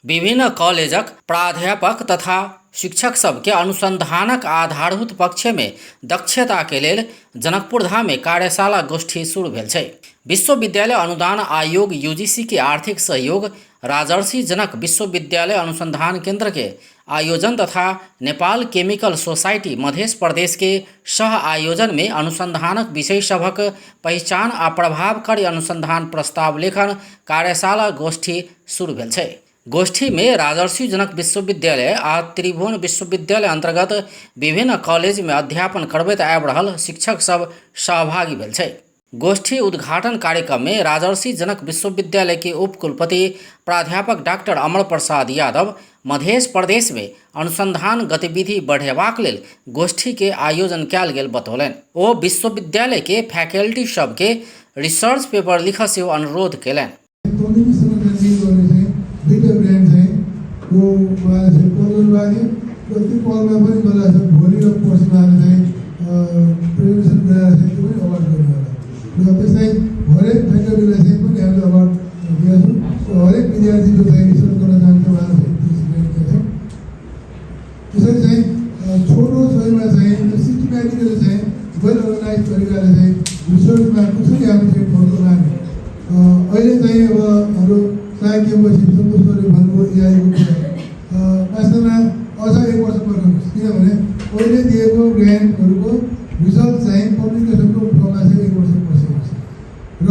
विभिन्न कॉलेजक प्राध्यापक तथा शिक्षक सबके अनुसंधानक आधारभूत पक्ष में दक्षता के लेल जनकपुर धाम में कार्यशाला गोष्ठी शुरू भेल छै। विश्वविद्यालय अनुदान आयोग यूजीसी के आर्थिक सहयोग, राजर्षि जनक विश्वविद्यालय अनुसंधान केंद्र के आयोजन तथा नेपाल केमिकल सोसाइटी मध्य प्रदेश के सह आयोजन में अनुसंधानक विषय सभक पहचान आ प्रभावकारी अनुसंधान प्रस्ताव लेखन कार्यशाला गोष्ठी शुरू भेल छै। गोष्ठी में राजर्षि जनक विश्वविद्यालय आ त्रिभुवन विश्वविद्यालय अंतर्गत विभिन्न कॉलेज में अध्यापन करबैत आबि रहल शिक्षक सब सहभागी भेल छै। गोष्ठी उद्घाटन कार्यक्रम में राजर्षि जनक विश्वविद्यालय के उपकुलपति प्राध्यापक डॉक्टर अमर प्रसाद यादव मध्य प्रदेश में अनुसंधान गतिविधि बढ़ेबाक लेल गोष्ठी के आयोजन कयल गेल बतौलनि। ओ विश्वविद्यालय के फैकल्टी सब के रिसर्च पेपर लिखऽ सेहो अनुरोध केलनि। दुईटा ब्रान्ड चाहिँ वो मलाई चाहिँ कलर लाग्यो र त्यो कलमा पनि मलाई चाहिँ भोलि र पर्सिमा चाहिँ प्रेजेन्टेसन गराएर चाहिँ त्यो पनि अवार्ड गर्नु होला र त्यसलाई हरेक फ्याकल्टीलाई चाहिँ पनि हामीले अवार्ड दिएछौँ। हरेक विद्यार्थी जो चाहिँ रिसर्च गर्न जान्छ उहाँलाई चाहिँ दिन्छौँ। त्यसरी चाहिँ छोटो समयमा चाहिँ सिस्टमेटिकली चाहिँ वेल अर्गनाइज तरिकाले चाहिँ रिसर्चमा कसरी हामी चाहिँ फलो लाने अहिले चाहिँ अब हाम्रो वास्तवमा अझ 1 वर्ष पर्खनुहोस्, किनभने अहिले दिएको ग्रान्टहरूको रिजल्ट चाहिँ पब्लिकेसनको फ्लोमा चाहिँ 1 वर्ष पसेको छ र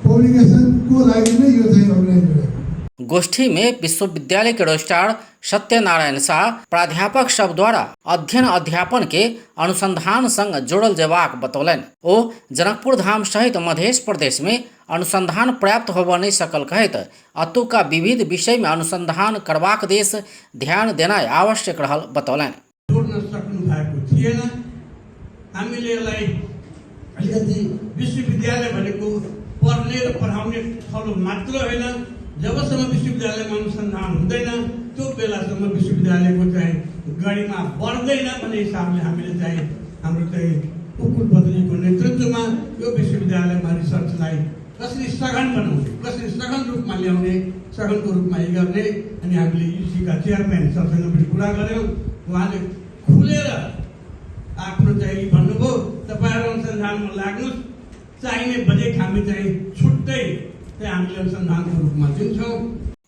पब्लिकेसनको लागि नै यो चाहिँ अर्गनाइज गरेको। गोष्ठी में विश्वविद्यालय के रजिस्ट्रार सत्यनारायण शाह प्राध्यापक सब द्वारा अध्ययन अध्यापन के अनुसंधान संग जोड़ल जेबाक बतौलनि। ओ जनकपुर धाम सहित मध्य प्रदेश में अनुसंधान प्राप्त होबऽ नहीं सकल कहैत अतुका विविध विषय में अनुसंधान करबाक देश ध्यान देनाइ आवश्यक रहल बतौलनि। जोड्न सक्नु भएको थिएन। हामीले यसलाई अलिकति विश्वविद्यालय भनेको पढ्ने र पढाउने ठाउँ मात्र होइन, जबसम्म विश्वविद्यालयमा अनुसन्धान हुँदैन त्यो बेलासम्म विश्वविद्यालयको चाहिँ गरिमा बढ्दैन भन्ने हिसाबले हामीले चाहिँ हाम्रो चाहिँ उपकुलपतिको नेतृत्वमा यो विश्वविद्यालयमा रिसर्चलाई कसरी सघन बनाउने, कसरी सघन रूपमा ल्याउने, सघनको रूपमा गर्ने अनि हामीले युसीका चेयरम्यान सबसँग पनि कुरा गऱ्यौँ। उहाँले खुलेर आफ्नो चाहिँ भन्नुभयो, तपाईँहरू अनुसन्धानमा लाग्नुहोस्, चाहिने बजेट हामी चाहिँ छुट्टै हामीले अनुसन्धानको रूपमा दिन्छौँ।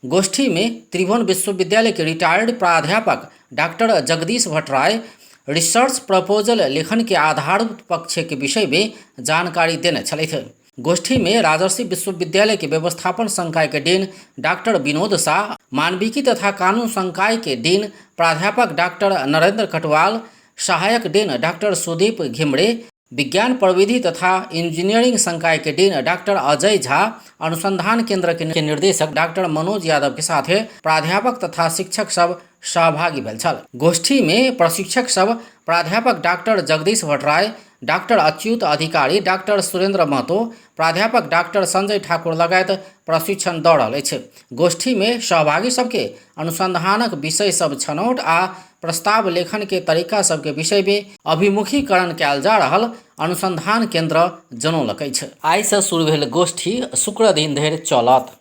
गोष्ठी में त्रिभुवन विश्वविद्यालय के रिटायर्ड प्राध्यापक doctor Jagdish Bhattarai research proposal लेखन के आधारभूत पक्ष के विषय में जानकारी देने छलैथ। गोष्ठी में राजर्षि विश्वविद्यालय के व्यवस्थापन संकाय के डीन डॉक्टर विनोद शाह, मानविकी तथा कानून संकाय के डीन प्राध्यापक डॉक्टर नरेंद्र कटवाल, सहायक डीन डॉक्टर सुदीप घिमड़े, विज्ञान प्रविधि तथा इंजीनियरिंग संकाय के डीन डॉक्टर अजय झा, अनुसंधान केंद्र के निर्देशक डॉक्टर मनोज यादव के साथ प्राध्यापक तथा शिक्षक सब सहभागी भेल छल। गोष्ठी में प्रशिक्षक सब प्राध्यापक डॉक्टर जगदीश भट्टराय, डॉक्टर अच्युत अधिकारी, डॉक्टर सुरेंद्र महतो, प्राध्यापक डॉक्टर संजय ठाकुर लगायत प्रशिक्षण दऽ रहल अछि। गोष्ठी में सहभागी सबके अनुसंधानक विषय सब छनौट आ प्रस्ताव लेखन के तरीका सबके विषय में अभिमुखीकरण कयल जा रहल अनुसंधान केंद्र जनौलक अछि। आइ से शुरू भेल गोष्ठी शुक्र दिन धरि चलत।